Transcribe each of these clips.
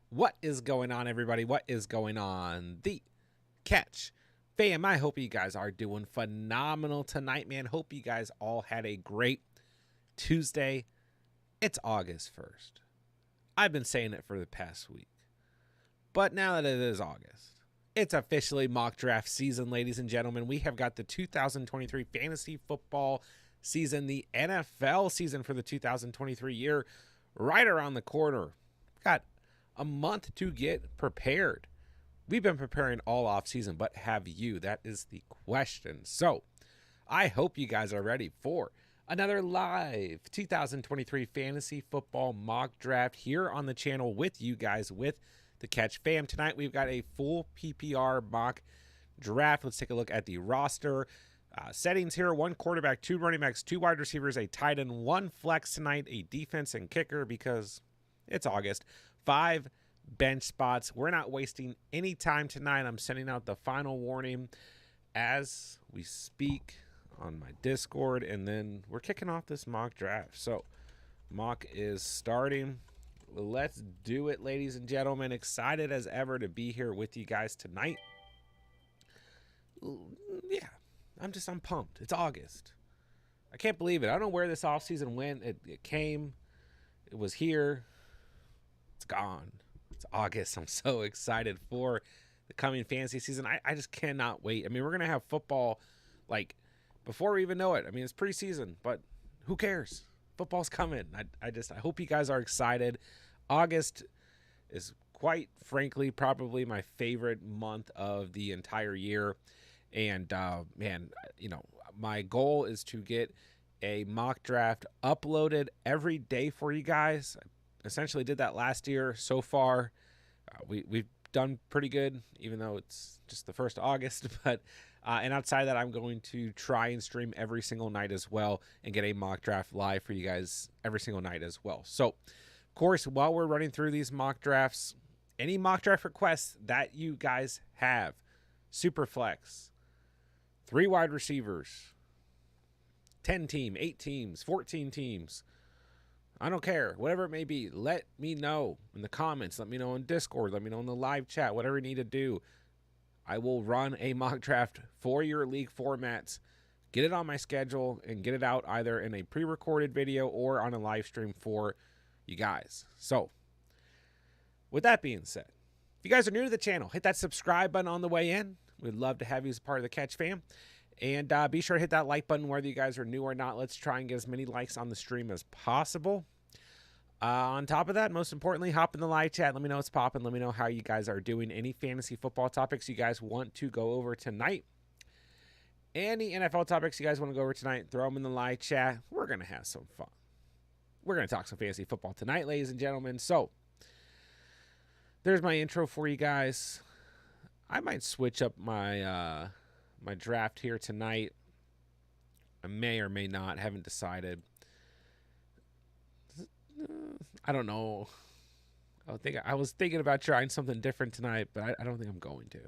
What is going on, everybody? What is going on? The Catch fam, I hope you guys are doing phenomenal tonight, man. Hope you guys all had a great Tuesday. It's August 1st. I've been saying it for the past week. But now that it is August, it's officially mock draft season, ladies and gentlemen. We have got the 2023 fantasy football season, the NFL season for the 2023 year right around the corner. Got a month to get prepared. We've been preparing all off season, but have you? That is the question. So I hope you guys are ready for another live 2023 fantasy football mock draft here on the channel with you guys, with the Catch fam. Tonight we've got a full PPR mock draft. Let's take a look at the roster. Settings here: 1 quarterback, 2 running backs, 2 wide receivers, a tight end, 1 flex tonight, a defense and kicker because it's August, 5 bench spots. We're not wasting any time tonight. I'm sending out the final warning as we speak on my Discord, and then we're kicking off this mock draft. So mock is starting. Let's do it, ladies and gentlemen. Excited as ever to be here with you guys tonight. Yeah, I'm pumped. It's August. I can't believe it. I don't know where this offseason went. It came. It was here. It's gone. It's August. I'm so excited for the coming fantasy season. I just cannot wait. I mean, we're going to have football like before we even know it. I mean, it's preseason, but who cares? Football's coming. I hope you guys are excited. August is quite frankly probably my favorite month of the entire year. And man, you know, my goal is to get a mock draft uploaded every day for you guys. I essentially did that last year. So far, we've done pretty good, even though it's just the 1st of August. But and outside of that, I'm going to try and stream every single night as well and get a mock draft live for you guys every single night as well. So, of course, while we're running through these mock drafts, any mock draft requests that you guys have, super flex, 3 wide receivers, 10 team, 8 teams, 14 teams, I don't care. Whatever it may be, let me know in the comments. Let me know on Discord. Let me know in the live chat. Whatever you need to do. I will run a mock draft for your league formats, get it on my schedule, and get it out either in a pre-recorded video or on a live stream for you guys. So, with that being said, if you guys are new to the channel, hit that subscribe button on the way in. We'd love to have you as a part of the Catch fam. And be sure to hit that like button whether you guys are new or not. Let's try and get as many likes on the stream as possible. On top of that, most importantly, hop in the live chat. Let me know what's popping. Let me know how you guys are doing. Any fantasy football topics you guys want to go over tonight. Any NFL topics you guys want to go over tonight, throw them in the live chat. We're going to have some fun. We're going to talk some fantasy football tonight, ladies and gentlemen. So, there's my intro for you guys. I might switch up my my draft here tonight. I may or may not. Haven't decided. I don't know. I was thinking about trying something different tonight, but I don't think I'm going to.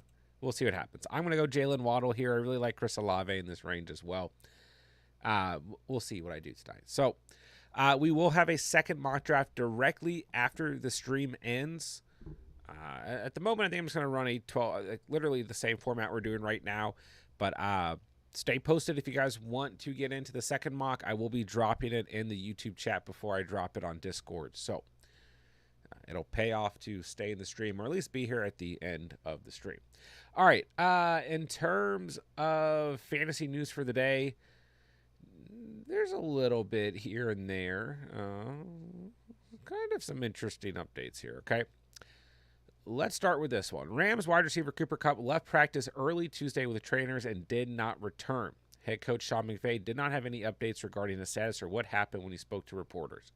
We'll see what happens. I'm going to go Jalen Waddle here. I really like Chris Olave in this range as well. We'll see what I do tonight. So we will have a second mock draft directly after the stream ends. At the moment, I think I'm just going to run a 12, literally the same format we're doing right now. But stay posted if you guys want to get into the second mock. I will be dropping it in the YouTube chat before I drop it on Discord. So it'll pay off to stay in the stream or at least be here at the end of the stream. All right. In terms of fantasy news for the day, there's a little bit here and there. Kind of some interesting updates here, okay? Let's start with this one. Rams wide receiver Cooper Kupp left practice early Tuesday with the trainers and did not return. Head coach Sean McVay did not have any updates regarding the status or what happened when he spoke to reporters.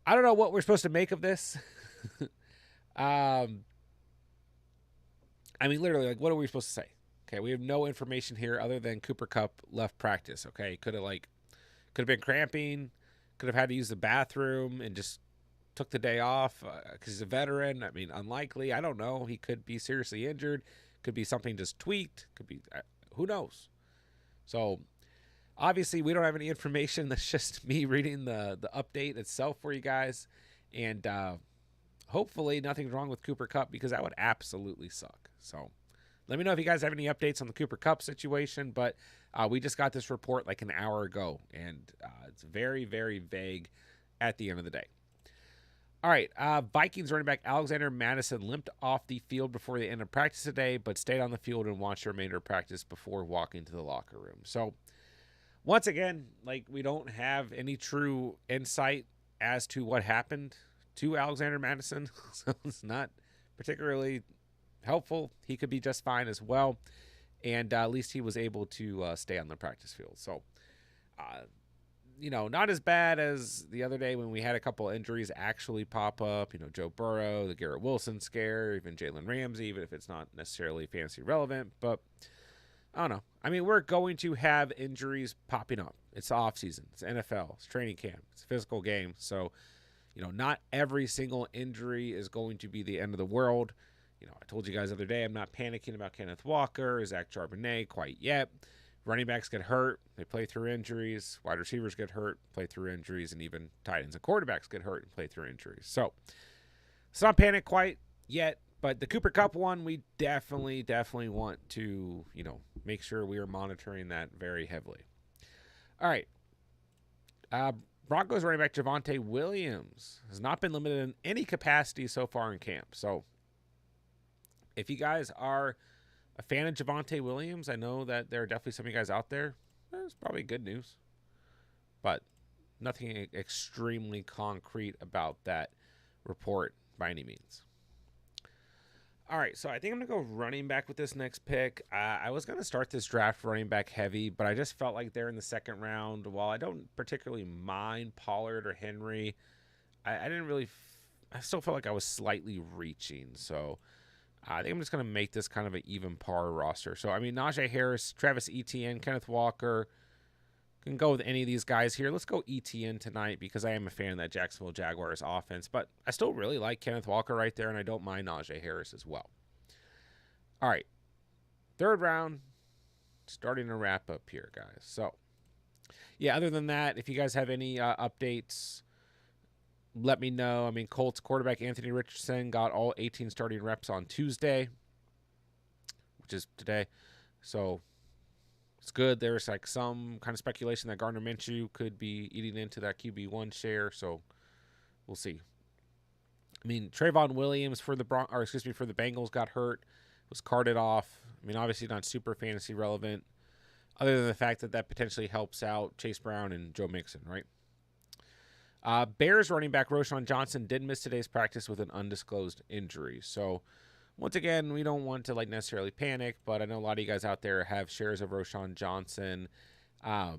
I don't know what we're supposed to make of this. I mean, literally, like, what are we supposed to say? Okay, we have no information here other than Cooper Kupp left practice. Okay, could have been cramping, could have had to use the bathroom and just took the day off because he's a veteran. I mean, unlikely. I don't know. He could be seriously injured. Could be something just tweaked. Could be, who knows? So, obviously, we don't have any information. That's just me reading the update itself for you guys. And hopefully nothing's wrong with Cooper Kupp, because that would absolutely suck. So let me know if you guys have any updates on the Cooper Kupp situation. But we just got this report like an hour ago, and it's very, very vague at the end of the day. All right, Vikings running back Alexander Madison limped off the field before the end of practice today, but stayed on the field and watched the remainder of practice before walking to the locker room. So once again, like, we don't have any true insight as to what happened to Alexander Madison, so it's not particularly helpful. He could be just fine as well, and at least he was able to stay on the practice field. So, not as bad as the other day when we had a couple injuries actually pop up. Joe Burrow, the Garrett Wilson scare, even Jalen Ramsey, even if it's not necessarily fantasy relevant. But I don't know. I mean, we're going to have injuries popping up. It's the offseason. It's NFL. It's training camp. It's a physical game. So, not every single injury is going to be the end of the world. I told you guys the other day, I'm not panicking about Kenneth Walker or Zach Charbonnet quite yet. Running backs get hurt. They play through injuries. Wide receivers get hurt, play through injuries, and even tight ends and quarterbacks get hurt and play through injuries. So it's not panic quite yet, but the Cooper Kupp one, we definitely want to, make sure we are monitoring that very heavily. All right. Broncos running back Javonte Williams has not been limited in any capacity so far in camp. So if you guys are a fan of Javonte Williams, I know that there are definitely some of you guys out there. It's probably good news, but nothing extremely concrete about that report by any means. All right, so I think I'm going to go running back with this next pick. I was going to start this draft running back heavy, but I just felt like they're in the second round. While I don't particularly mind Pollard or Henry, I didn't really I still felt like I was slightly reaching. So I think I'm just going to make this kind of an even par roster. So, I mean, Najee Harris, Travis Etienne, Kenneth Walker. Can go with any of these guys here. Let's go Etienne tonight because I am a fan of that Jacksonville Jaguars offense. But I still really like Kenneth Walker right there, and I don't mind Najee Harris as well. All right. Third round. Starting to wrap up here, guys. So, yeah, other than that, if you guys have any updates, let me know. I mean, Colts quarterback Anthony Richardson got all 18 starting reps on Tuesday, which is today. So it's good. There's like some kind of speculation that Gardner Minshew could be eating into that QB1 share. So we'll see. I mean, Trayvon Williams for the Bengals got hurt, was carted off. I mean, obviously not super fantasy relevant, other than the fact that potentially helps out Chase Brown and Joe Mixon, right? Bears running back Roschon Johnson did miss today's practice with an undisclosed injury. So once again, we don't want to necessarily panic, but I know a lot of you guys out there have shares of Roschon Johnson, in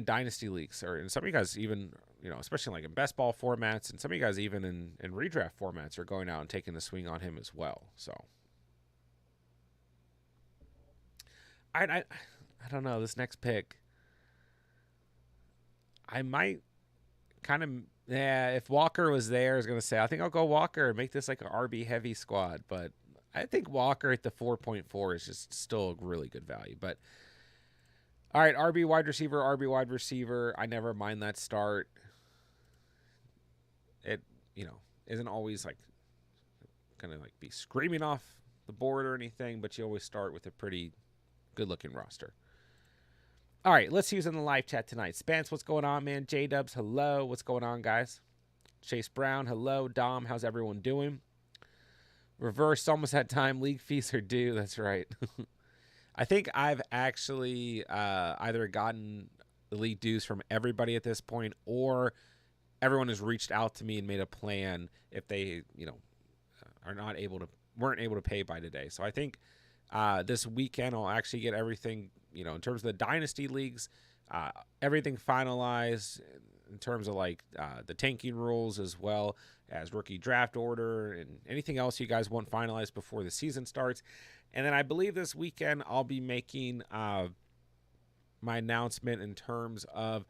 dynasty leagues, or in some of you guys even, especially in best ball formats, and some of you guys even in redraft formats are going out and taking the swing on him as well. So I don't know, this next pick, I might kind of, if Walker was there, I was going to say, I think I'll go Walker and make this like an RB heavy squad. But I think Walker at the 4.4 is just still a really good value. But all right, RB wide receiver. I never mind that start. It, isn't always going to be screaming off the board or anything, but you always start with a pretty good looking roster. All right, let's use in the live chat tonight. Spence, what's going on, man? J-Dubs, hello. What's going on, guys? Chase Brown, hello. Dom, how's everyone doing? Reverse, almost that time. League fees are due. That's right. I think I've actually either gotten the league dues from everybody at this point, or everyone has reached out to me and made a plan if they, weren't able to pay by today. So I think this weekend I'll actually get everything, in terms of the dynasty leagues, everything finalized in terms of the tanking rules, as well as rookie draft order and anything else you guys want finalized before the season starts. And then I believe this weekend I'll be making my announcement in terms of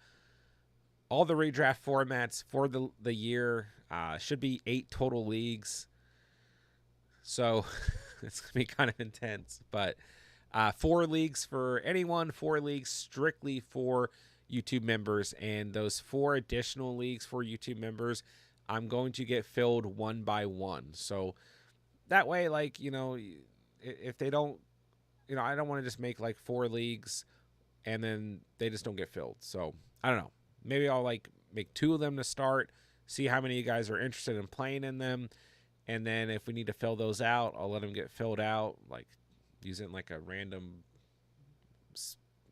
all the redraft formats for the year. Should be 8 total leagues. So it's going to be kind of intense, but 4 leagues for anyone, 4 leagues strictly for YouTube members, and those 4 additional leagues for YouTube members, I'm going to get filled one by one. So that way, like, if they don't, I don't want to just make like 4 leagues and then they just don't get filled. So I don't know. Maybe I'll like make 2 of them to start, see how many of you guys are interested in playing in them. And then if we need to fill those out, I'll let them get filled out, like using like a random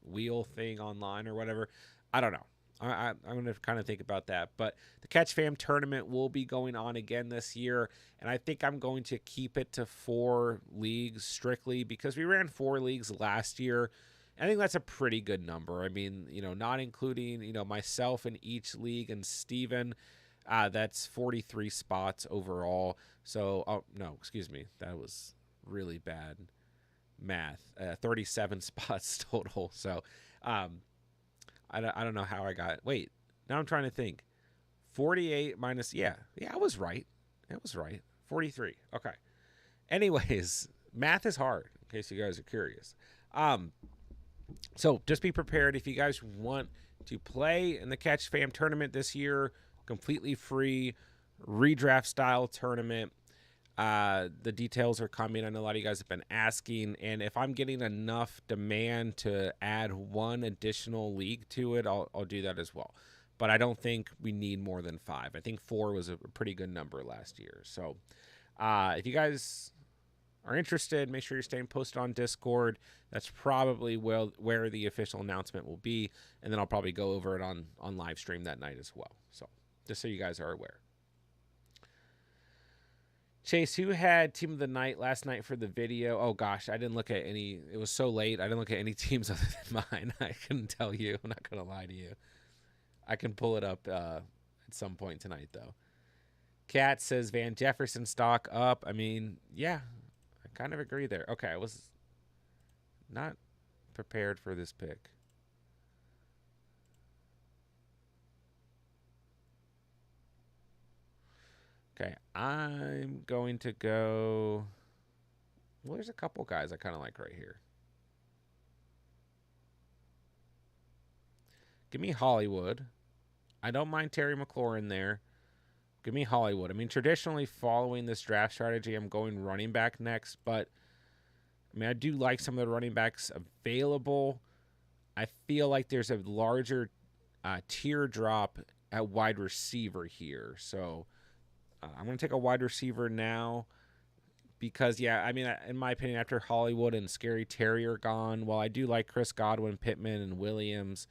wheel thing online or whatever. I don't know. I'm going to kind of think about that. But the Catch Fam tournament will be going on again this year. And I think I'm going to keep it to 4 leagues strictly because we ran 4 leagues last year. I think that's a pretty good number. I mean, not including, myself in each league and Steven, that's 43 spots overall. So, oh, no, excuse me. That was really bad math. 37 spots total. So, I don't know how I got. Wait, now I'm trying to think. 48 minus. Yeah, I was right. It was right. 43. Okay. Anyways, math is hard. In case you guys are curious. So just be prepared if you guys want to play in the Catch Fam tournament this year. Completely free, redraft style tournament. The details are coming. I know a lot of you guys have been asking, and if I'm getting enough demand to add 1 additional league to it, I'll do that as well. But I don't think we need more than 5. I think 4 was a pretty good number last year. So if you guys are interested, make sure you're staying posted on Discord. That's probably where the official announcement will be, and then I'll probably go over it on live stream that night as well. So just so you guys are aware. Chase, who had team of the night last night for the video? Oh, gosh, I didn't look at any. It was so late. I didn't look at any teams other than mine. I couldn't tell you. I'm not going to lie to you. I can pull it up at some point tonight, though. Kat says Van Jefferson stock up. I mean, yeah, I kind of agree there. Okay, I was not prepared for this pick. Okay, I'm going to go. Well, there's a couple guys I kind of like right here. Give me Hollywood. I don't mind Terry McLaurin there. Give me Hollywood. I mean, traditionally following this draft strategy, I'm going running back next, but I mean, I do like some of the running backs available. I feel like there's a larger tier drop at wide receiver here, so I'm going to take a wide receiver now because, yeah, I mean, in my opinion, after Hollywood and Scary Terry are gone, while I do like Chris Godwin, Pittman, and Williams,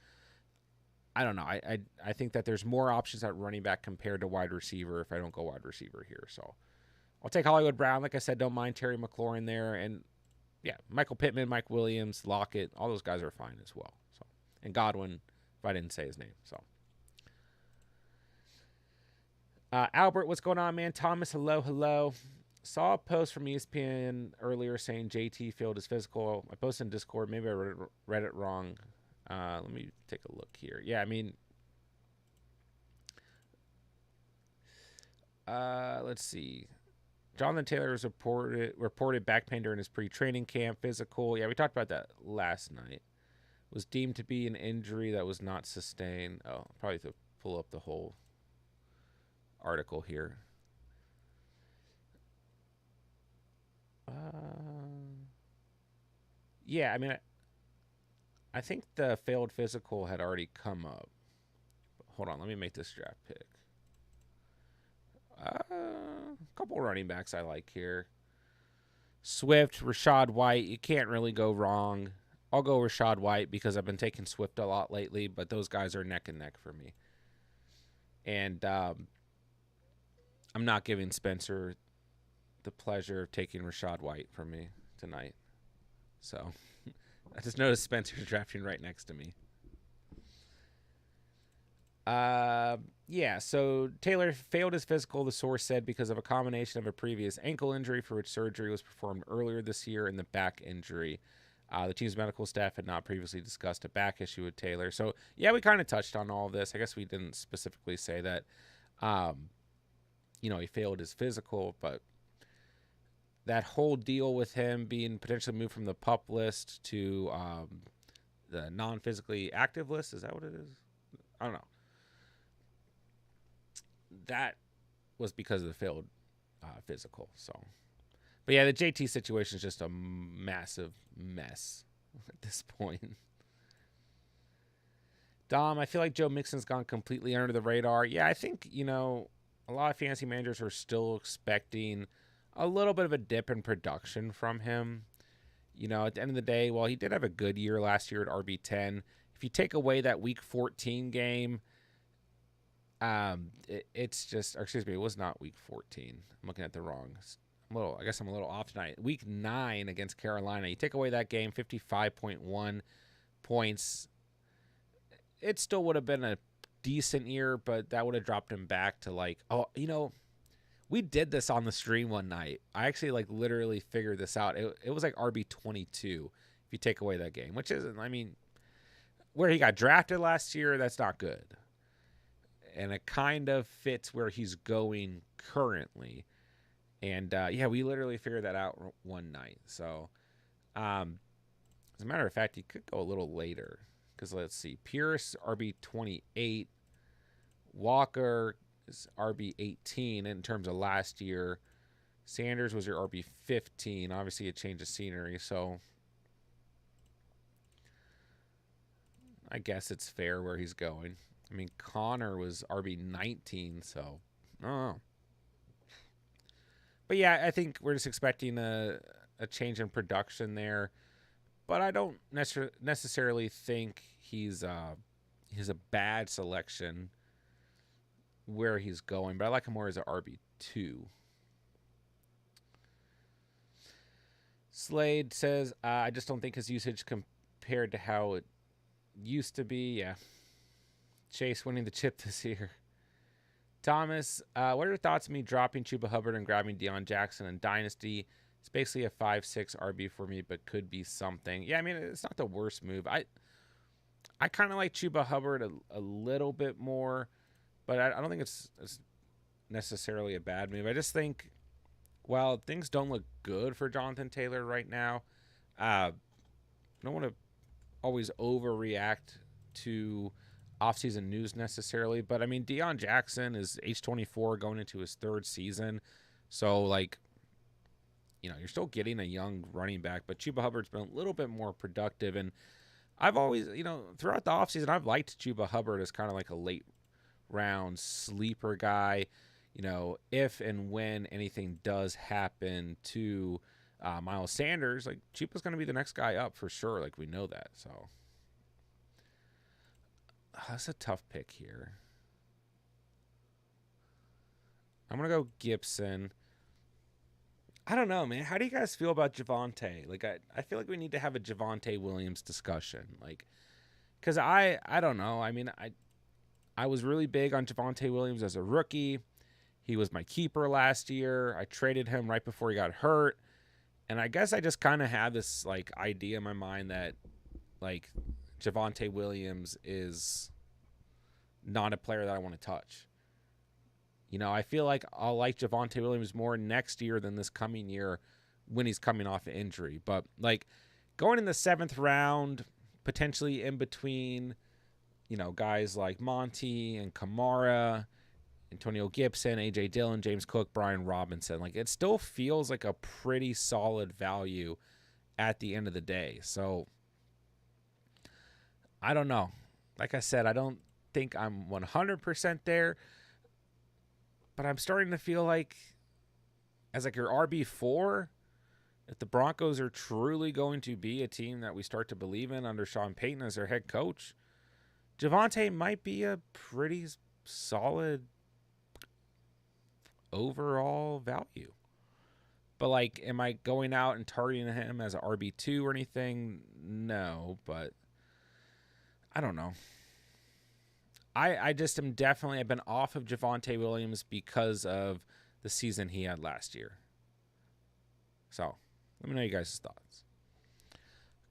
I don't know. I think that there's more options at running back compared to wide receiver if I don't go wide receiver here. So I'll take Hollywood Brown. Like I said, don't mind Terry McLaurin there. And, yeah, Michael Pittman, Mike Williams, Lockett, all those guys are fine as well. So, and Godwin, if I didn't say his name. So. Albert, what's going on, man? Thomas, hello. Saw a post from ESPN earlier saying JT failed his physical. I posted in Discord. Maybe I read it wrong. Let me take a look here. Yeah, I mean, let's see. Jonathan Taylor was reported back pain during his pre-training camp physical. Yeah, we talked about that last night. Was deemed to be an injury that was not sustained. Oh, I'll probably have to pull up the whole article here. Yeah, I mean, I think the failed physical had already come up. Hold on, let me make this draft pick. A couple running backs I like here. Swift, Rashad White. You can't really go wrong. I'll go Rashad White because I've been taking Swift a lot lately, but those guys are neck and neck for me. And I'm not giving Spencer the pleasure of taking Rashad White from me tonight. So I just noticed Spencer's drafting right next to me. Yeah, so Taylor failed his physical, the source said, because of a combination of a previous ankle injury for which surgery was performed earlier this year and the back injury. The team's medical staff had not previously discussed a back issue with Taylor. So, yeah, we kind of touched on all of this. I guess we didn't specifically say that, he failed his physical, but that whole deal with him being potentially moved from the PUP list to the non-physically active list, is that what it is? I don't know. That was because of the failed physical. So, but yeah, the JT situation is just a massive mess at this point. Dom, I feel like Joe Mixon's gone completely under the radar. Yeah, I think, a lot of fantasy managers are still expecting a little bit of a dip in production from him. At the end of the day, while he did have a good year last year at RB10, if you take away that Week 14 game, it's just, or excuse me, it was not Week 14. I'm looking at the wrong. I guess I'm a little off tonight. Week 9 against Carolina. You take away that game, 55.1 points. It still would have been a decent year, but that would have dropped him back to we did this on the stream one night. I actually literally figured this out. It was like RB22 if you take away that game, which isn't, where he got drafted last year, that's not good. And it kind of fits where he's going currently. And we literally figured that out one night. So, as a matter of fact, he could go a little later. Because let's see, Pierce, RB28. Walker is RB18 in terms of last year. Sanders was your RB15. Obviously, a change of scenery. So, I guess it's fair where he's going. Connor was RB19, so I don't know. But yeah, I think we're just expecting a change in production there. But I don't necessarily think he's a bad selection where he's going. But I like him more as an RB2. Slade says, I just don't think his usage compared to how it used to be. Yeah. Chase winning the chip this year. Thomas, what are your thoughts on me dropping Chuba Hubbard and grabbing Deion Jackson in Dynasty? It's basically a 5-6 RB for me, but could be something. Yeah, it's not the worst move. I kind of like Chuba Hubbard a little bit more, but I don't think it's necessarily a bad move. I just think, while things don't look good for Jonathan Taylor right now, I don't want to always overreact to offseason news necessarily, but Deion Jackson is age 24 going into his third season. So you're still getting a young running back, but Chuba Hubbard's been a little bit more productive. And I've always, throughout the offseason, I've liked Chuba Hubbard as kind of like a late round sleeper guy. If and when anything does happen to Miles Sanders, Chuba's going to be the next guy up for sure. We know that. So that's a tough pick here. I'm going to go Gibson. I don't know, man. How do you guys feel about Javonte? I feel like we need to have a Javonte Williams discussion. Because I don't know. I was really big on Javonte Williams as a rookie. He was my keeper last year. I traded him right before he got hurt. And I guess I just kind of have this, idea in my mind that, Javonte Williams is not a player that I want to touch. I feel like I'll like Javonte Williams more next year than this coming year when he's coming off an injury. But, going in the 7th round, potentially in between, guys like Monty and Kamara, Antonio Gibson, A.J. Dillon, James Cook, Brian Robinson. It still feels like a pretty solid value at the end of the day. So, I don't know. Like I said, I don't think I'm 100% there. But I'm starting to feel like, as your RB4, if the Broncos are truly going to be a team that we start to believe in under Sean Payton as their head coach, Javonte might be a pretty solid overall value. But, am I going out and targeting him as an RB2 or anything? No, but I don't know. I just am definitely, I've been off of Javonte Williams because of the season he had last year. So, let me know you guys' thoughts.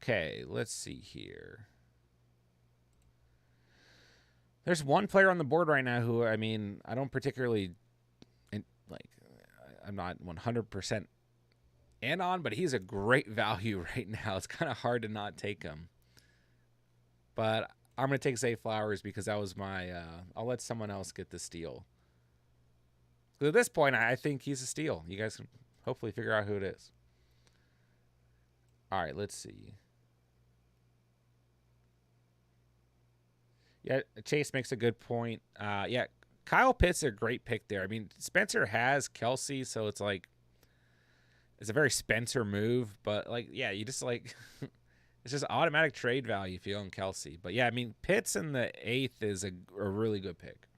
Okay, let's see here. There's one player on the board right now who, I don't particularly, I'm not 100% in on, but he's a great value right now. It's kind of hard to not take him. But I'm going to take Zay Flowers because that was my, I'll let someone else get the steal. So at this point, I think he's a steal. You guys can hopefully figure out who it is. All right, let's see. Yeah, Chase makes a good point. Yeah, Kyle Pitts a great pick there. I mean, Spencer has Kelsey, so it's like it's a very Spencer move. But like, yeah, you just like it's just automatic trade value if you own Kelsey. But yeah, I mean, Pitts in the 8th is a really good pick.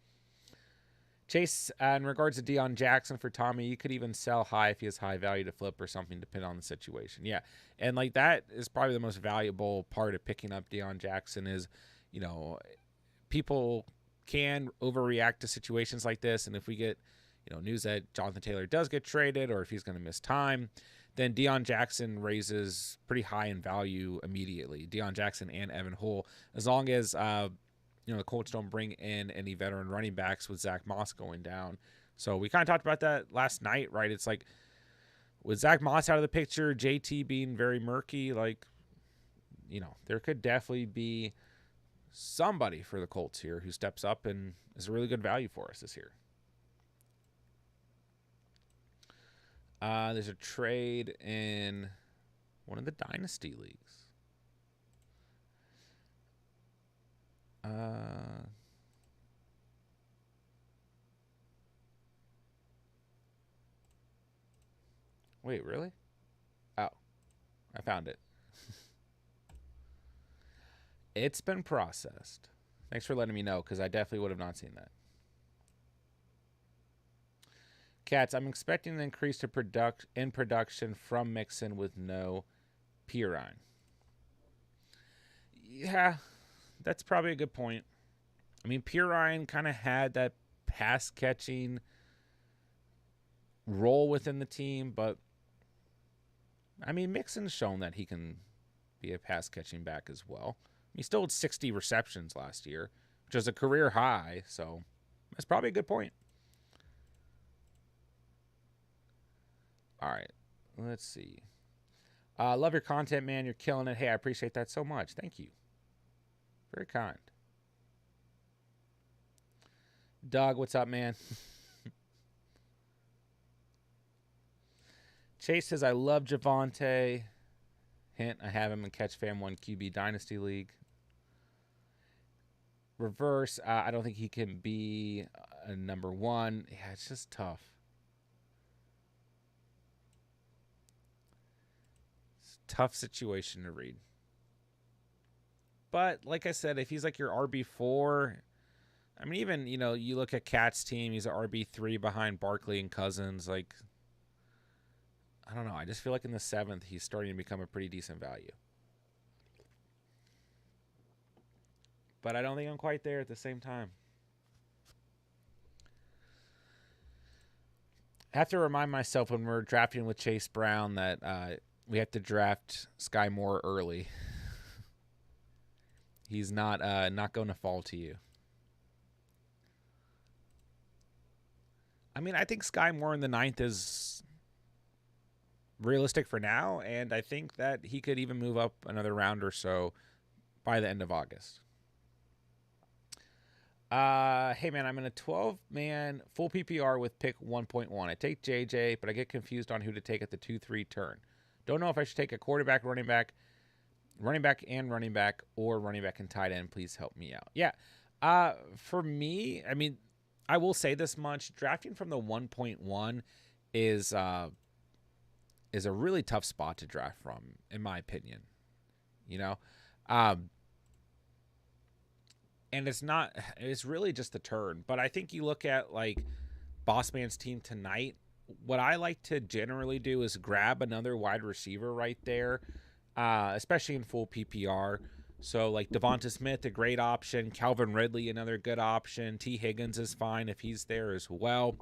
Chase, in regards to Deion Jackson for Tommy, you could even sell high if he has high value to flip or something, depending on the situation. Yeah, and like that is probably the most valuable part of picking up Deion Jackson is, you know, people can overreact to situations like this, and if we get, you know, news that Jonathan Taylor does get traded or if he's going to miss time, then Deion Jackson raises pretty high in value immediately. Deion Jackson and Evan Hull, as long as you know, the Colts don't bring in any veteran running backs with Zach Moss going down. So we kind of talked about that last night, right? It's like with Zach Moss out of the picture, JT being very murky, like, you know, there could definitely be somebody for the Colts here who steps up and is a really good value for us this year. There's a trade in one of the dynasty leagues. Wait, really? Oh, I found it. It's been processed. Thanks for letting me know, because I definitely would have not seen that. Cats, I'm expecting an increase to in production from Mixon with no Pirine. Yeah, that's probably a good point. I mean, Pirine kind of had that pass catching role within the team, but I mean, Mixon's shown that he can be a pass catching back as well. He still had 60 receptions last year, which is a career high, so that's probably a good point. All right, let's see. Love your content, man. You're killing it. Hey, I appreciate that so much. Thank you. Very kind. Doug, what's up, man? Chase says, I love Javonte. Hint, I have him in Catch Fam 1 QB Dynasty League. Reverse, I don't think he can be a number 1. Yeah, it's just tough. It's a tough situation to read. But like I said, if he's like your RB4, I mean, even, you know, you look at Cat's team, he's an RB3 behind Barkley and Cousins. Like, I don't know. I just feel like in the 7th, he's starting to become a pretty decent value. But I don't think I'm quite there at the same time. I have to remind myself when we're drafting with Chase Brown that we have to draft Sky Moore early. He's not going to fall to you. I mean, I think Sky Moore in the 9th is realistic for now, and I think that he could even move up another round or so by the end of August. Hey man, I'm in a 12-man full PPR with pick 1.1. I take JJ, but I get confused on who to take at the 2-3 turn. Don't know if I should take a quarterback, running back, or running back and tight end. Please help me out. Yeah. For me, I mean, I will say this much: drafting from the 1.1 is a really tough spot to draft from, in my opinion. You know, and it's really just the turn. But I think you look at like Bossman's team tonight. What I like to generally do is grab another wide receiver right there, especially in full PPR. So like Devonta Smith, a great option. Calvin Ridley, another good option. T. Higgins is fine if he's there as well.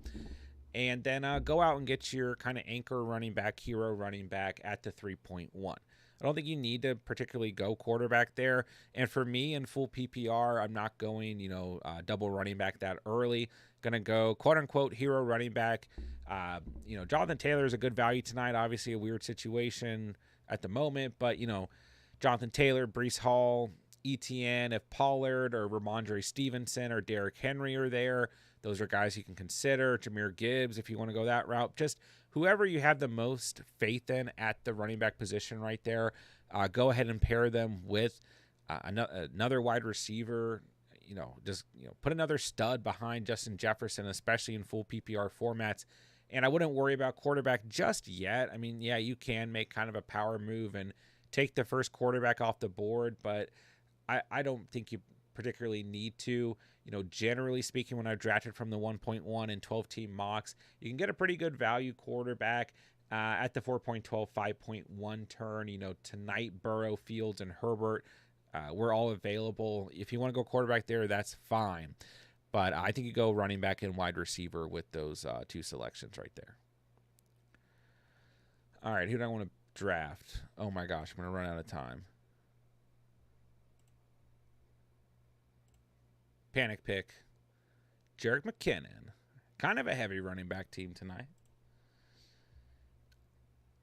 And then go out and get your kind of anchor running back, hero running back at the 3.1. I don't think you need to particularly go quarterback there. And for me in full PPR, I'm not going, double running back that early. Going to go quote unquote hero running back. Jonathan Taylor is a good value tonight. Obviously a weird situation at the moment, but Jonathan Taylor, Breece Hall, ETN, if Pollard or Ramondre Stevenson or Derrick Henry are there, Those are guys you can consider. Jahmyr Gibbs, if you want to go that route. Just whoever you have the most faith in at the running back position right there, go ahead and pair them with another wide receiver. Just put another stud behind Justin Jefferson, especially in full PPR formats. And I wouldn't worry about quarterback just yet. I mean, yeah, you can make kind of a power move and take the first quarterback off the board, but I don't think you particularly need to. Generally speaking, when I've drafted from the 1.1 and 12-team mocks, you can get a pretty good value quarterback at the 4.12, 5.1 turn. Tonight, Burrow, Fields, and Herbert we're all available. If you want to go quarterback there, that's fine. But I think you go running back and wide receiver with those two selections right there. All right, who do I want to draft? Oh my gosh, I'm going to run out of time. Panic pick. Jerick McKinnon. Kind of a heavy running back team tonight.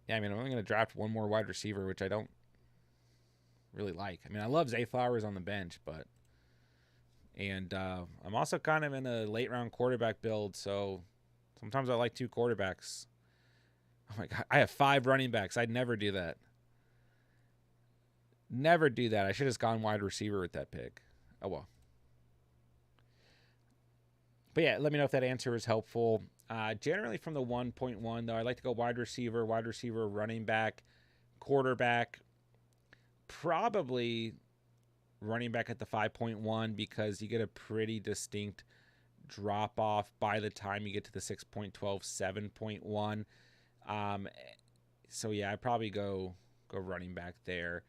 Yeah, I'm only going to draft one more wide receiver, which I don't really like. I love Zay Flowers on the bench, but... And I'm also kind of in a late-round quarterback build, so sometimes I like two quarterbacks. Oh, my God. I have 5 running backs. I'd never do that. Never do that. I should have gone wide receiver with that pick. Oh, well. But, yeah, let me know if that answer was helpful. Generally from the 1.1, though, I like to go wide receiver, running back, quarterback. Probably running back at the 5.1 because you get a pretty distinct drop off by the time you get to the 6.12, 7.1. So yeah, I'd probably go running back there.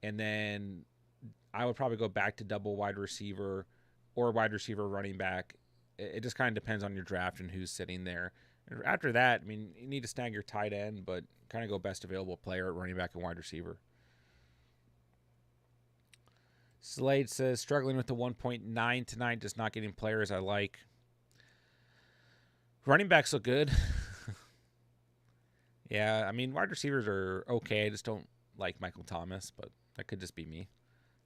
And then I would probably go back to double wide receiver or wide receiver running back. It just kind of depends on your draft and who's sitting there. And after that, you need to snag your tight end, but kind of go best available player at running back and wide receiver. Slade says, struggling with the 1.9 tonight, just not getting players I like. Running backs look good. Yeah, wide receivers are okay. I just don't like Michael Thomas, but that could just be me.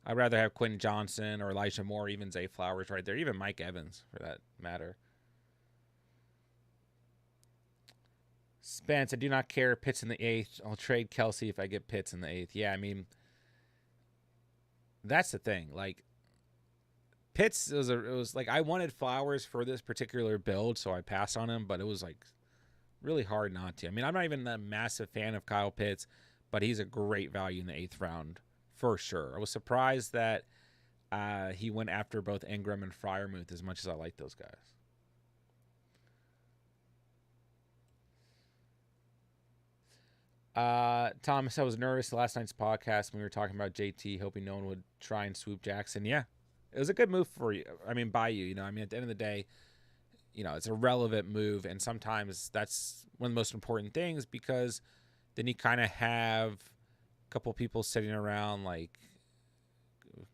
I'd rather have Quentin Johnson or Elijah Moore, even Zay Flowers right there, even Mike Evans for that matter. Spence, I do not care. Pitts in the 8th. I'll trade Kelsey if I get Pitts in the 8th. Yeah, that's the thing. Like, Pitts it was like I wanted Flowers for this particular build, so I passed on him, but it was like really hard not to. I'm not even a massive fan of Kyle Pitts, but he's a great value in the 8th round for sure. I was surprised that he went after both Ingram and Freiermuth as much as I like those guys. Thomas, I was nervous last night's podcast when we were talking about JT, hoping no one would try and swoop Jackson. Yeah, it was a good move for you. By you. At the end of the day, it's a relevant move, and sometimes that's one of the most important things because then you kind of have a couple people sitting around, like,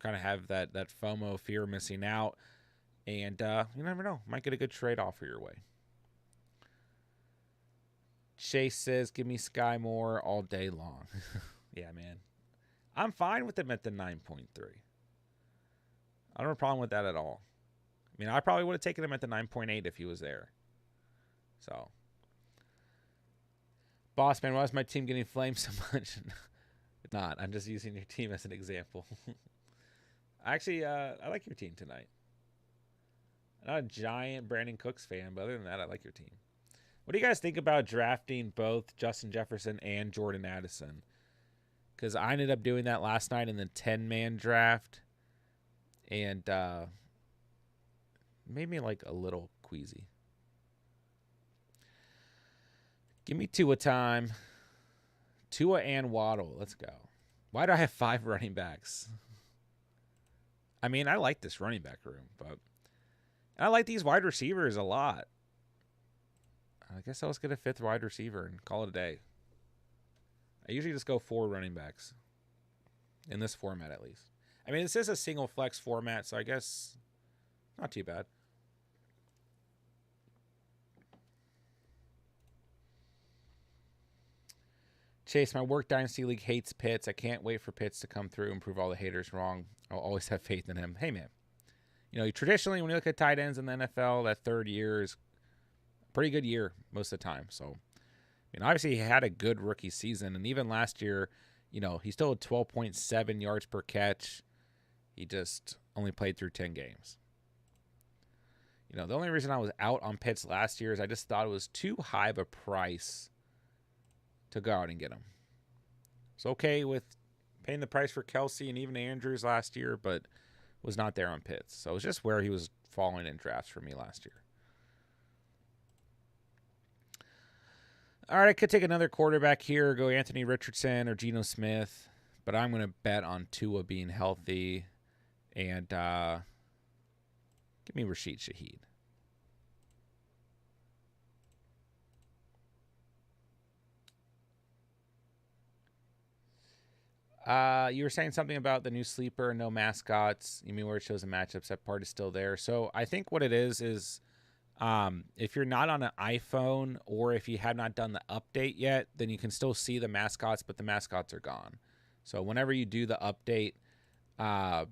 kind of have that FOMO, fear of missing out, and you never know, might get a good trade offer your way. Chase says, give me Sky Moore all day long. Yeah, man. I'm fine with him at the 9.3. I don't have a problem with that at all. I probably would have taken him at the 9.8 if he was there. So. Boss man, why is my team getting flamed so much? Not. I'm just using your team as an example. Actually, I like your team tonight. I'm not a giant Brandon Cooks fan, but other than that, I like your team. What do you guys think about drafting both Justin Jefferson and Jordan Addison? Because I ended up doing that last night in the 10-man draft, and made me like a little queasy. Give me Tua time. Tua and Waddle. Let's go. Why do I have 5 running backs? I like this running back room, but I like these wide receivers a lot. I guess I'll just get a 5th wide receiver and call it a day. I usually just go 4 running backs. In this format, at least. This is a single flex format, so I guess not too bad. Chase, my work Dynasty League hates Pitts. I can't wait for Pitts to come through and prove all the haters wrong. I'll always have faith in him. Hey, man. Traditionally when you look at tight ends in the NFL, that third year is a pretty good year most of the time. So, obviously he had a good rookie season, and even last year, he still had 12.7 yards per catch. He just only played through 10 games. The only reason I was out on Pitts last year is I just thought it was too high of a price to go out and get him. It's okay with paying the price for Kelsey and even Andrews last year, but was not there on Pitts. So it was just where he was falling in drafts for me last year. All right, I could take another quarterback here, go Anthony Richardson or Geno Smith, but I'm going to bet on Tua being healthy and give me Rashid Shaheed. You were saying something about the new sleeper, no mascots. You mean where it shows the matchups? That part is still there. So I think what it is if you're not on an iPhone or if you have not done the update yet, then you can still see the mascots, but the mascots are gone. So whenever you do the update, the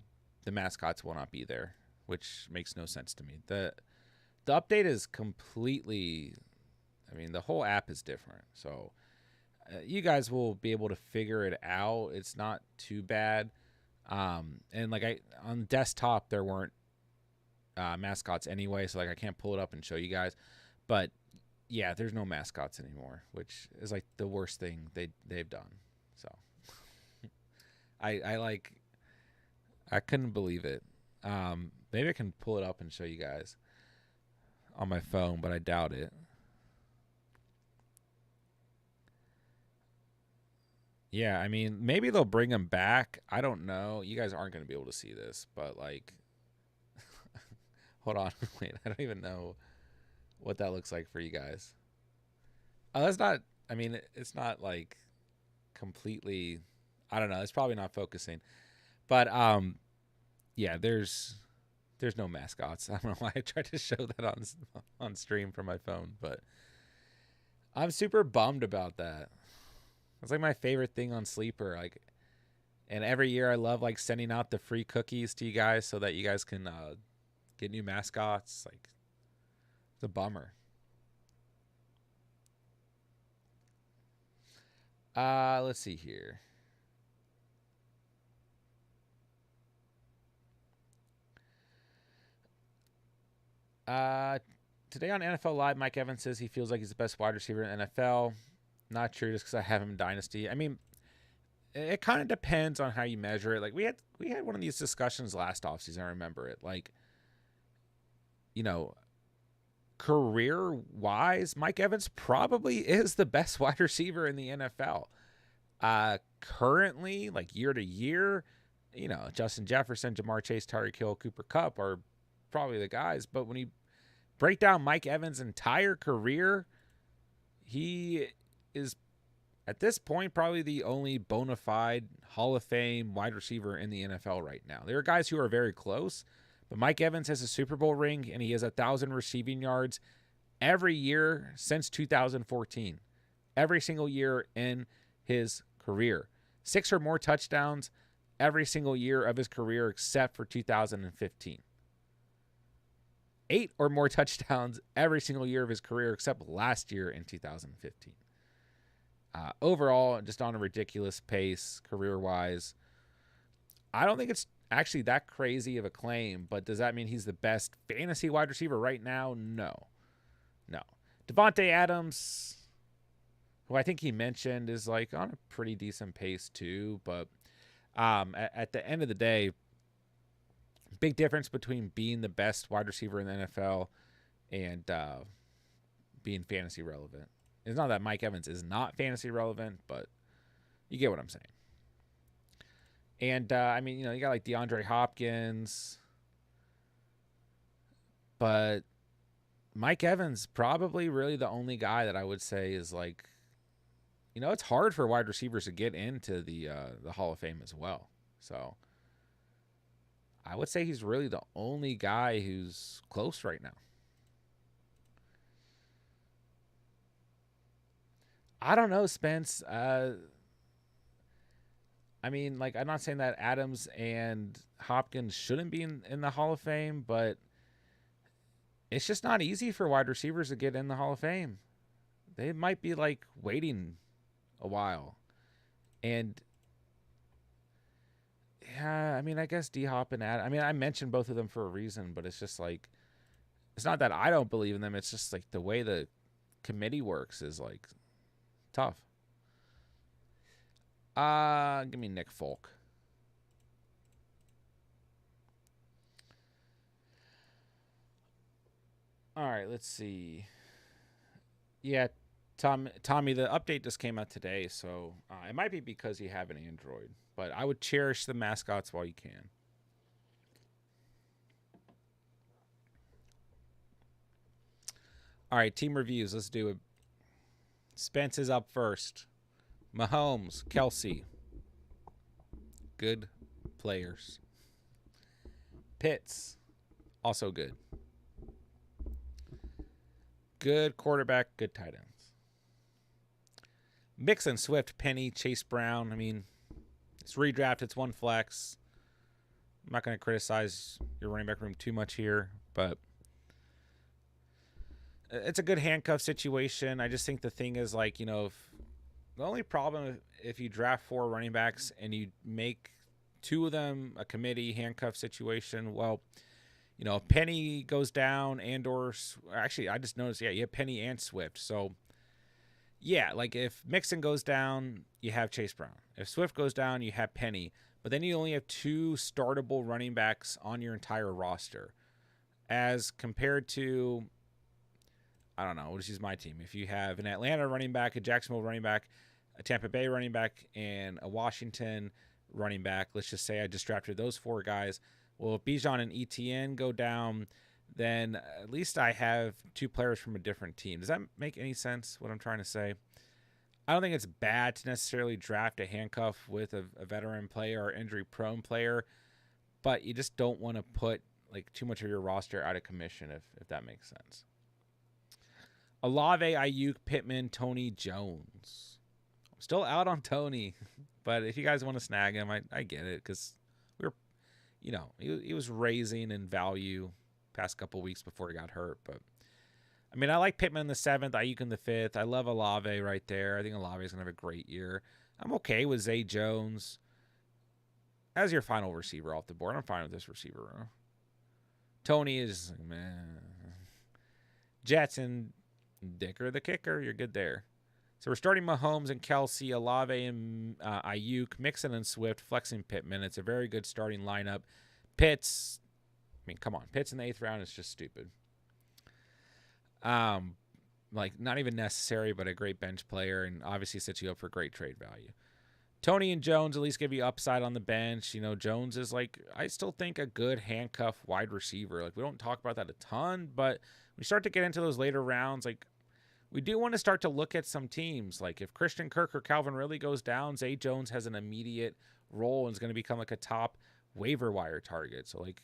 mascots will not be there, which makes no sense to me. The update is completely, the whole app is different. So you guys will be able to figure it out. It's not too bad. And on desktop, there weren't mascots anyway, so I can't pull it up and show you guys. But yeah, there's no mascots anymore, which is the worst thing they've done. So I couldn't believe it. Maybe I can pull it up and show you guys on my phone, but I doubt it. Yeah, maybe they'll bring them back. I don't know. You guys aren't going to be able to see this, but hold on. Wait, I don't even know what that looks like for you guys. Oh, that's not, it's not completely, I don't know. It's probably not focusing. But, yeah, there's no mascots. I don't know why I tried to show that on stream from my phone, but I'm super bummed about that. It's my favorite thing on Sleeper. And every year I love sending out the free cookies to you guys so that you guys can get new mascots. It's a bummer. Let's see here. Today on NFL Live, Mike Evans says he feels like he's the best wide receiver in the NFL. Not true, just because I have him in Dynasty. It kind of depends on how you measure it. We had one of these discussions last offseason. I remember it. Career-wise, Mike Evans probably is the best wide receiver in the NFL. Currently, year to year, Justin Jefferson, Jamar Chase, Tyreek Hill, Cooper Kupp are probably the guys. But when you break down Mike Evans' entire career, he is at this point probably the only bona fide Hall of Fame wide receiver in the NFL right now. There are guys who are very close, but Mike Evans has a Super Bowl ring and he has 1,000 receiving yards every year since 2014. Every single year in his career. 6 or more touchdowns every single year of his career except for 2015. 8 or more touchdowns every single year of his career except last year in 2015. Overall, just on a ridiculous pace career-wise. I don't think it's actually that crazy of a claim, but does that mean he's the best fantasy wide receiver right now? No. Devontae Adams, who I think he mentioned, is on a pretty decent pace too, but at the end of the day, big difference between being the best wide receiver in the NFL and being fantasy relevant. It's not that Mike Evans is not fantasy relevant, but you get what I'm saying. And, you got DeAndre Hopkins, but Mike Evans probably really the only guy that I would say is it's hard for wide receivers to get into the Hall of Fame as well. So I would say he's really the only guy who's close right now. I don't know, Spence. I mean, like, I'm not saying that Adams and Hopkins shouldn't be in the Hall of Fame, but it's just not easy for wide receivers to get in the Hall of Fame. They might be like waiting a while. And yeah, I mean, I guess D Hop and Adams. I mean, I mentioned both of them for a reason, but it's just like, it's not that I don't believe in them. It's just like the way the committee works is like tough. Give me Nick Folk. All right, let's see. Yeah, Tommy, the update just came out today, so it might be because you have an Android, but I would cherish the mascots while you can. All right, team reviews. Let's do it. Spence is up first. Mahomes, Kelsey. Good players. Pitts, also good. Good quarterback, good tight ends. Mixon, Swift, Penny, Chase Brown. I mean, it's redraft, it's one flex. I'm not going to criticize your running back room too much here, but it's a good handcuff situation. I just think the thing is, like, you know, the only problem if you draft 4 running backs and you make 2 of them a committee handcuff situation, well, you know, if Penny goes down actually, I just noticed, you have Penny and Swift. So, yeah, like if Mixon goes down, you have Chase Brown. If Swift goes down, you have Penny. But then you only have 2 startable running backs on your entire roster. As compared to, I don't know, let's use my team. If you have an Atlanta running back, a Jacksonville running back, a Tampa Bay running back, and a Washington running back, let's just say I just drafted those 4 guys. Well, if Bijan and ETN go down, then at least I have 2 players from a different team. Does that make any sense, what I'm trying to say? I don't think it's bad to necessarily draft a handcuff with a veteran player or injury-prone player, but you just don't want to put like too much of your roster out of commission, if that makes sense. Olave, Ayuk, Pittman, Tony, Jones. I'm still out on Tony, but if you guys want to snag him, I get it, because we were, you know, he was raising in value past couple weeks before he got hurt. But I mean, I like Pittman in the 7th, Ayuk in the 5th. I love Olave right there. I think Olave is gonna have a great year. I'm okay with Zay Jones as your final receiver off the board. I'm fine with this receiver. Tony is, man. Jets and Dicker the kicker. You're good there. So we're starting Mahomes and Kelsey, Olave and Ayuk, Mixon and Swift, flexing Pittman. It's a very good starting lineup. Pitts, I mean, come on. Pitts in the 8th round is just stupid. Like, not even necessary, but a great bench player, and obviously sets you up for great trade value. Tony and Jones at least give you upside on the bench. You know, Jones is, like, I still think a good handcuff wide receiver. Like, we don't talk about that a ton, but we start to get into those later rounds, like, we do want to start to look at some teams. Like, if Christian Kirk or Calvin Ridley goes down, Zay Jones has an immediate role and is going to become like a top waiver wire target. So, like,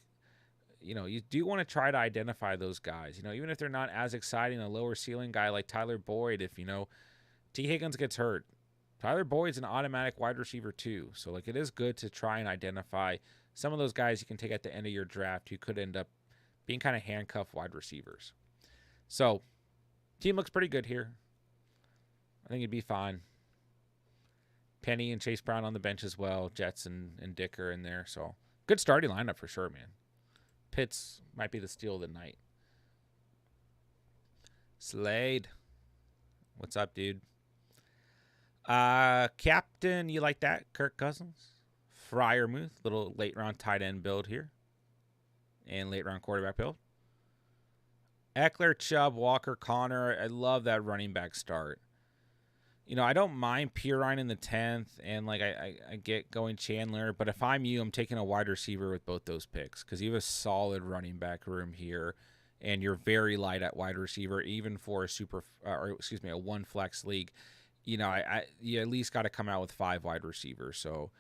you know, you do want to try to identify those guys. You know, even if they're not as exciting, a lower ceiling guy like Tyler Boyd, if, you know, T. Higgins gets hurt, Tyler Boyd's an automatic wide receiver too. So, like, it is good to try and identify some of those guys you can take at the end of your draft who could end up being kind of handcuffed wide receivers. So, team looks pretty good here. I think it'd be fine. Penny and Chase Brown on the bench as well. Jets and Dicker in there. So, good starting lineup for sure, man. Pitts might be the steal of the night. Slade. What's up, dude? Captain, you like that? Kirk Cousins. Freiermuth, little late round tight end build here. And late round quarterback build. Eckler, Chubb, Walker, Connor. I love that running back start. You know, I don't mind Pirine in the 10th, and like I get going Chandler, but if I'm you, I'm taking a wide receiver with both those picks because you have a solid running back room here, and you're very light at wide receiver, even for a one flex league. You know, you at least got to come out with 5 wide receivers. So,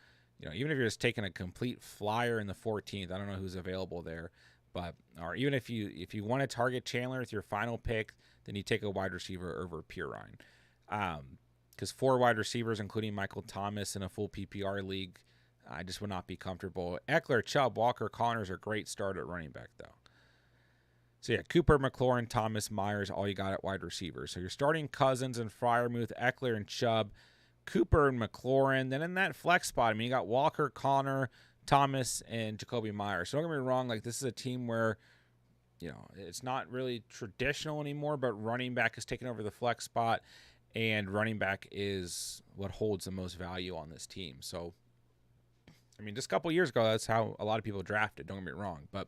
you know, even if you're just taking a complete flyer in the 14th, I don't know who's available there, but or even if you want to target Chandler with your final pick, then you take a wide receiver over Pirine. Because 4 wide receivers, including Michael Thomas in a full PPR league, I just would not be comfortable. Eckler, Chubb, Walker, Connors are a great start at running back, though. So, yeah, Cooper, McLaurin, Thomas, Myers, all you got at wide receiver. So, you're starting Cousins and Freiermuth, Eckler and Chubb, Cooper and McLaurin. Then in that flex spot, I mean, you got Walker, Connor, Thomas, and Jacoby Myers. So, don't get me wrong, like, this is a team where, you know, it's not really traditional anymore, but running back is taking over the flex spot, and running back is what holds the most value on this team. So, I mean, just a couple years ago, that's how a lot of people drafted. Don't get me wrong. But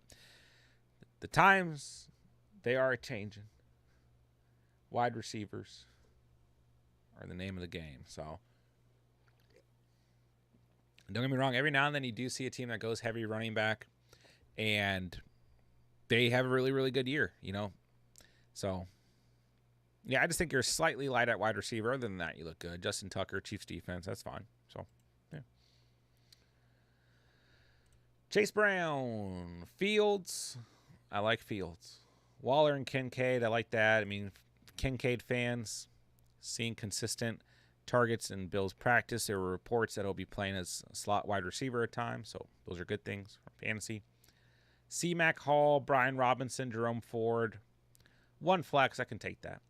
the times, they are changing. Wide receivers are the name of the game. So, don't get me wrong. Every now and then you do see a team that goes heavy running back, and they have a really, really good year, you know. So, yeah, I just think you're slightly light at wide receiver. Other than that, you look good. Justin Tucker, Chiefs defense, that's fine. So, yeah. Chase Brown, Fields. I like Fields. Waller and Kincaid, I like that. I mean, Kincaid fans seeing consistent targets in Bills practice. There were reports that he'll be playing as a slot wide receiver at times, so those are good things for fantasy. C-Mac Hall, Brian Robinson, Jerome Ford. One flex, I can take that.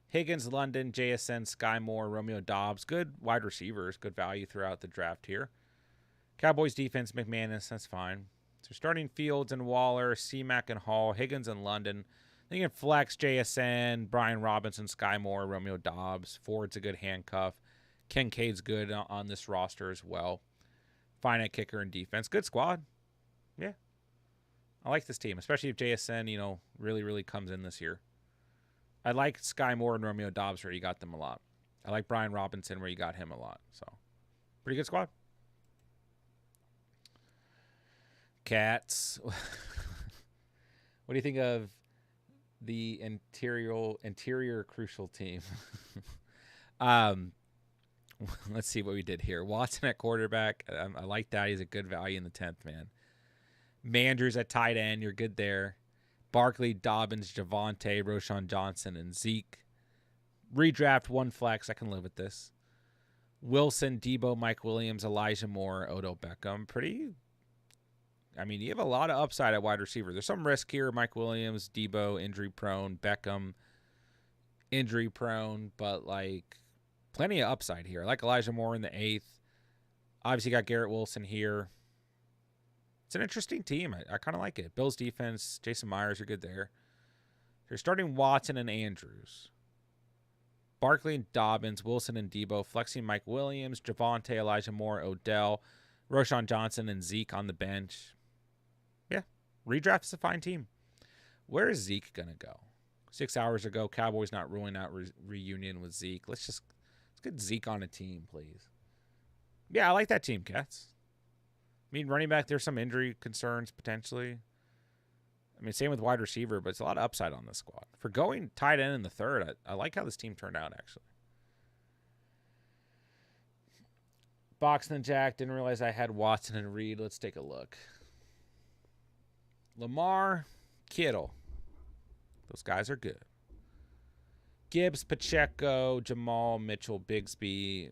Higgins, London, JSN, Sky Moore, Romeo Dobbs. Good wide receivers, good value throughout the draft here. Cowboys defense, McManus, that's fine. So starting Fields and Waller, C-Mac and Hall, Higgins and London. Then you can flex JSN, Brian Robinson, Sky Moore, Romeo Dobbs. Ford's a good handcuff. Kincaid's good on this roster as well. Fine at kicker and defense. Good squad. Yeah. I like this team, especially if JSN, you know, really, really comes in this year. I like Sky Moore and Romeo Dobbs where you got them a lot. I like Brian Robinson where you got him a lot. So, pretty good squad. Cats. What do you think of the interior crucial team? Let's see what we did here. Watson at quarterback. I like that. He's a good value in the 10th, man. Mandrews at tight end. You're good there. Barkley, Dobbins, Javonte, Roshan Johnson, and Zeke. Redraft, one flex. I can live with this. Wilson, Debo, Mike Williams, Elijah Moore, Odell Beckham. I mean, you have a lot of upside at wide receiver. There's some risk here. Mike Williams, Debo, injury prone. Beckham, injury prone. But, like, plenty of upside here. I like Elijah Moore in the 8th. Obviously, got Garrett Wilson here. It's an interesting team. I kind of like it. Bills defense, Jason Myers, you're good there. You're starting Watson and Andrews. Barkley and Dobbins, Wilson and Debo, flexing Mike Williams, Javonte, Elijah Moore, Odell, Roshan Johnson, and Zeke on the bench. Yeah, redraft is a fine team. Where is Zeke going to go? 6 hours ago, Cowboys not ruling out reunion with Zeke. Let's get Zeke on a team, please. Yeah, I like that team, Cats. I mean, running back, there's some injury concerns potentially. I mean, same with wide receiver, but it's a lot of upside on this squad. For going tight end in the 3rd, I like how this team turned out, actually. Boxing and Jack, didn't realize I had Watson and Reed. Let's take a look. Lamar, Kittle. Those guys are good. Gibbs, Pacheco, Jamal, Mitchell, Bigsby.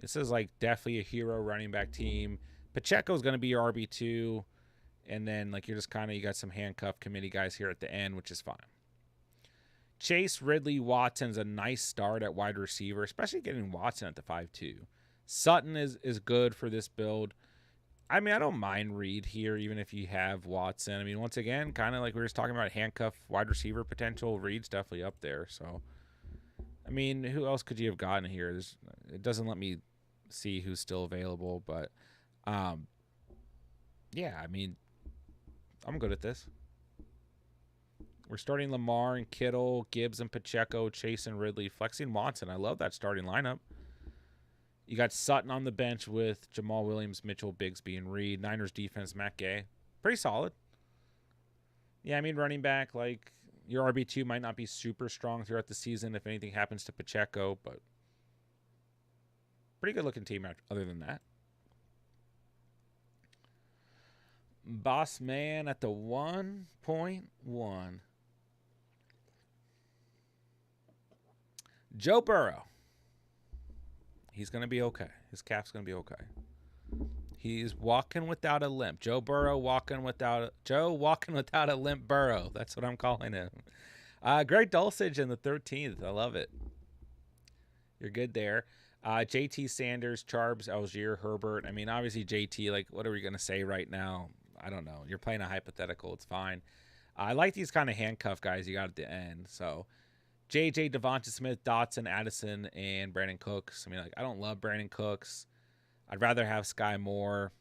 This is like definitely a hero running back team. Pacheco's going to be your RB2. And then, like, you're just kind of, you got some handcuff committee guys here at the end, which is fine. Chase, Ridley, Watson's a nice start at wide receiver, especially getting Watson at the 5-2. Sutton is good for this build. I mean, I don't mind Reed here, even if you have Watson. I mean, once again, kind of like we were just talking about handcuff wide receiver potential. Reed's definitely up there. So, I mean, who else could you have gotten here? It doesn't let me see who's still available, but yeah, I mean, I'm good at this. We're starting Lamar and Kittle, Gibbs and Pacheco, Chase and Ridley, flexing Watson. I love that starting lineup. You got Sutton on the bench with Jamal Williams, Mitchell, Bigsby, and Reed. Niners defense, Matt Gay. Pretty solid. Yeah, I mean, running back, like, your RB2 might not be super strong throughout the season if anything happens to Pacheco, but pretty good-looking team other than that. Boss man at the 1.1. Joe Burrow. He's going to be okay. His calf's going to be okay. He's walking without a limp. Joe walking without a limp Burrow. That's what I'm calling him. Greg Dulcich in the 13th. I love it. You're good there. JT Sanders, Charbs, Algier, Herbert. I mean, obviously JT, like, what are we going to say right now? I don't know. You're playing a hypothetical. It's fine. I like these kind of handcuff guys you got at the end. So JJ, Devonta Smith, Dotson, Addison, and Brandon Cooks. I mean, like, I don't love Brandon Cooks. I'd rather have Sky Moore.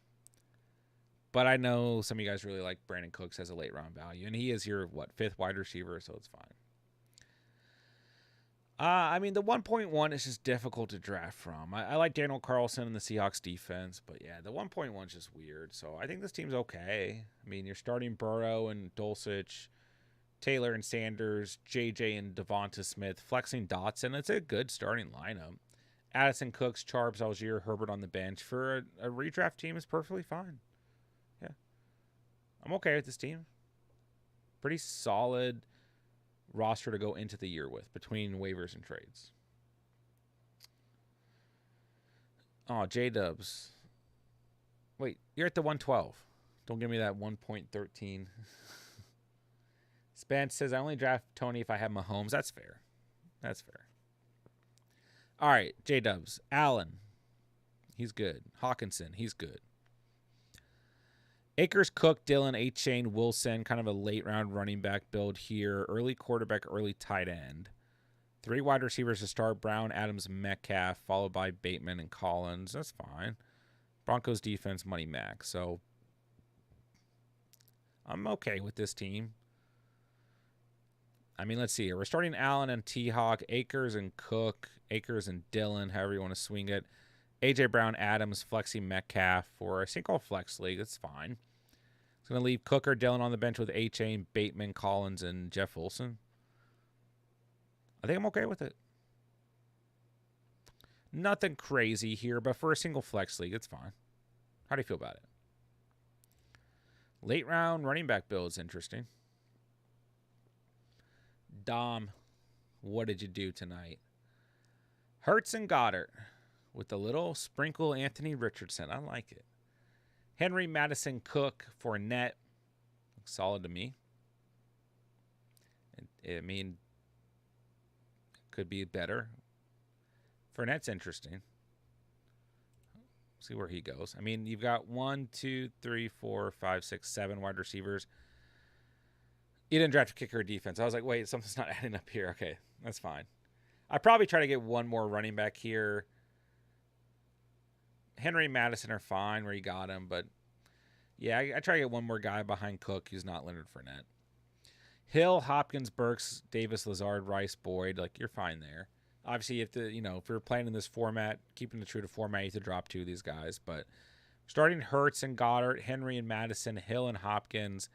But I know some of you guys really like Brandon Cooks as a late round value. And he is your, fifth wide receiver, so it's fine. I mean, the 1.1 is just difficult to draft from. I like Daniel Carlson and the Seahawks defense, but yeah, the 1.1 is just weird. So I think this team's okay. I mean, you're starting Burrow and Dulcich, Taylor and Sanders, JJ and Devonta Smith, flexing Dotson. It's a good starting lineup. Addison, Cooks, Charbs, Algier, Herbert on the bench for a redraft team is perfectly fine. Yeah. I'm okay with this team. Pretty solid roster to go into the year with between waivers and trades. Oh, J-Dubs. Wait, you're at the 112. Don't give me that 1.13. Spence says, I only draft Tony if I have Mahomes. That's fair. That's fair. All right, J-Dubs. Allen. He's good. Hawkinson. He's good. Akers, Cook, Dillon, A-Chain, Wilson, kind of a late round running back build here. Early quarterback, early tight end. 3 wide receivers to start: Brown, Adams, Metcalf, followed by Bateman and Collins. That's fine. Broncos defense, money max. So I'm okay with this team. I mean, let's see here. We're starting Allen and T-Hawk, Akers and Cook, Akers and Dillon, however you want to swing it. A.J. Brown, Adams, Flexi Metcalf for a single flex league. That's fine. It's going to leave Cook or Dillon on the bench with A-Chain, Bateman, Collins, and Jeff Wilson. I think I'm okay with it. Nothing crazy here, but for a single flex league, it's fine. How do you feel about it? Late round running back build is interesting. Dom, what did you do tonight? Hurts and Goddard with a little sprinkle Anthony Richardson. I like it. Henry, Madison, Cook, Fournette. Looks solid to me. I mean, could be better. Fournette's interesting. See where he goes. I mean, you've got 1, 2, 3, 4, 5, 6, 7 wide receivers. You didn't draft a kicker or defense. I was like, wait, something's not adding up here. Okay, that's fine. I probably try to get one more running back here. Henry and Madison are fine where you got him, but yeah, I try to get one more guy behind Cook who's not Leonard Fournette. Hill, Hopkins, Burks, Davis, Lazard, Rice, Boyd, like you're fine there. Obviously, you have to, if you're playing in this format, keeping it true to format, you have to drop 2 of these guys. But starting Hurts and Goddard, Henry and Madison, Hill and Hopkins,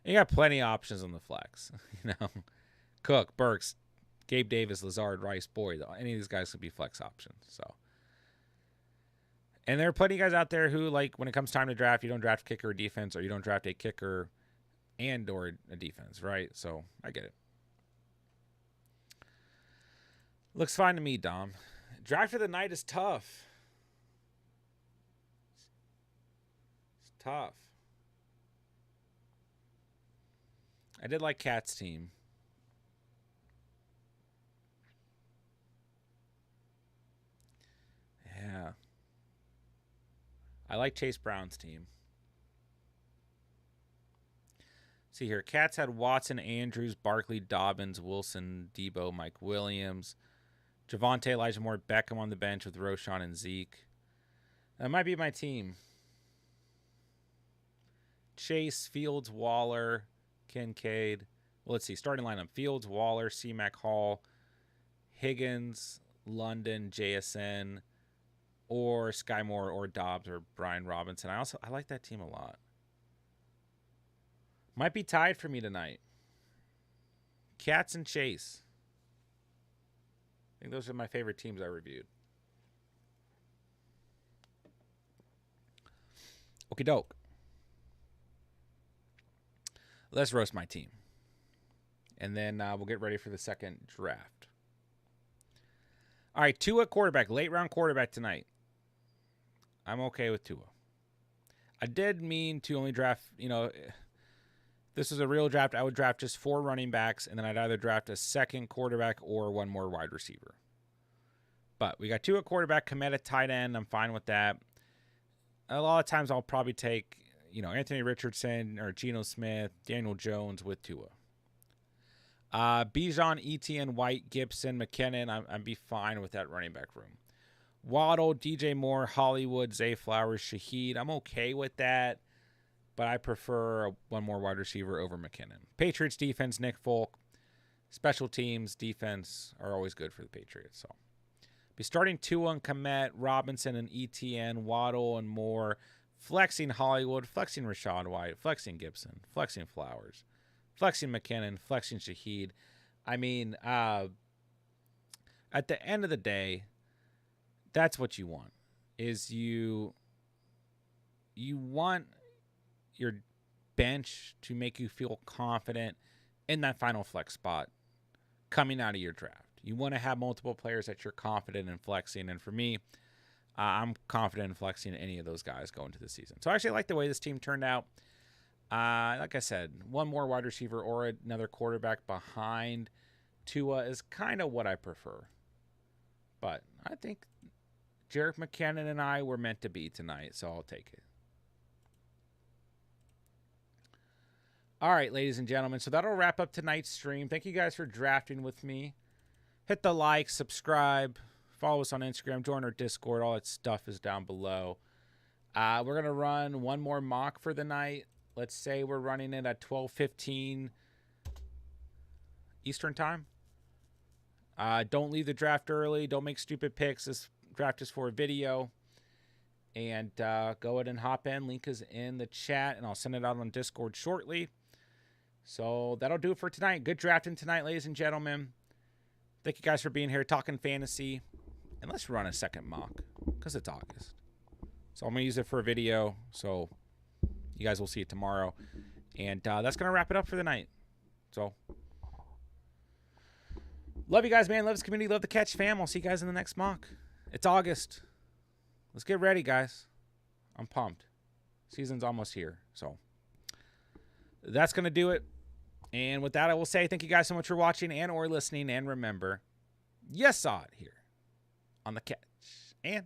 and you got plenty of options on the flex. Cook, Burks, Gabe Davis, Lazard, Rice, Boyd. Any of these guys could be flex options. So. And there are plenty of guys out there who, like, when it comes time to draft, you don't draft kicker or defense, or you don't draft a kicker and or a defense, right? So I get it. Looks fine to me, Dom. Draft of the night is tough. It's tough. I did like Cat's team. Yeah. I like Chase Brown's team. See here. Cats had Watson, Andrews, Barkley, Dobbins, Wilson, Debo, Mike Williams, Javonte, Elijah Moore, Beckham on the bench with Roshan and Zeke. That might be my team. Chase, Fields, Waller, Kincaid. Well, let's see. Starting lineup. Fields, Waller, C-Mac Hall, Higgins, London, JSN, or Sky Moore or Dobbs or Brian Robinson. I like that team a lot. Might be tied for me tonight. Cats and Chase. I think those are my favorite teams I reviewed. Okie doke. Let's roast my team. And then we'll get ready for the second draft. All right, Tua quarterback. Late round quarterback tonight. I'm okay with Tua. I did mean to only draft, this is a real draft. I would draft just 4 running backs, and then I'd either draft a second quarterback or 1 more wide receiver. But we got 2 at quarterback, Komet at tight end. I'm fine with that. A lot of times I'll probably take, Anthony Richardson or Geno Smith, Daniel Jones with Tua. Bijan, Etienne, White, Gibson, McKinnon. I'd be fine with that running back room. Waddle, DJ Moore, Hollywood, Zay Flowers, Shaheed. I'm okay with that, but I prefer 1 more wide receiver over McKinnon. Patriots defense, Nick Folk. Special teams, defense are always good for the Patriots. So be starting Tua and Komet, Robinson and Etienne, Waddle and Moore, flexing Hollywood, flexing Rashad White, flexing Gibson, flexing Flowers, flexing McKinnon, flexing Shaheed. I mean, at the end of the day, that's what you want. Is you want your bench to make you feel confident in that final flex spot coming out of your draft. You want to have multiple players that you're confident in flexing. And for me, I'm confident in flexing any of those guys going to the season. So I actually like the way this team turned out. Like I said, 1 more wide receiver or another quarterback behind Tua is kind of what I prefer. But I think Jerick McKinnon and I were meant to be tonight, so I'll take it. All right, ladies and gentlemen, so that'll wrap up tonight's stream. Thank you guys for drafting with me. Hit the like, subscribe, follow us on Instagram, join our Discord. All that stuff is down below. We're going to run 1 more mock for the night. Let's say we're running it at 12:15 Eastern time. Don't leave the draft early. Don't make stupid picks. This draft is for a video. And go ahead and hop in. Link is in the chat, and I'll send it out on Discord shortly. So that'll do it for tonight. Good drafting tonight, ladies and gentlemen. Thank you guys for being here, talking fantasy. And let's run a second mock because it's August. So I'm going to use it for a video. So you guys will see it tomorrow. And that's going to wrap it up for the night. So love you guys, man. Love this community. Love the Catch fam. I'll see you guys in the next mock. It's August. Let's get ready, guys. I'm pumped. Season's almost here. So that's going to do it. And with that, I will say thank you guys so much for watching and or listening. And remember, you saw it here on the Catch. And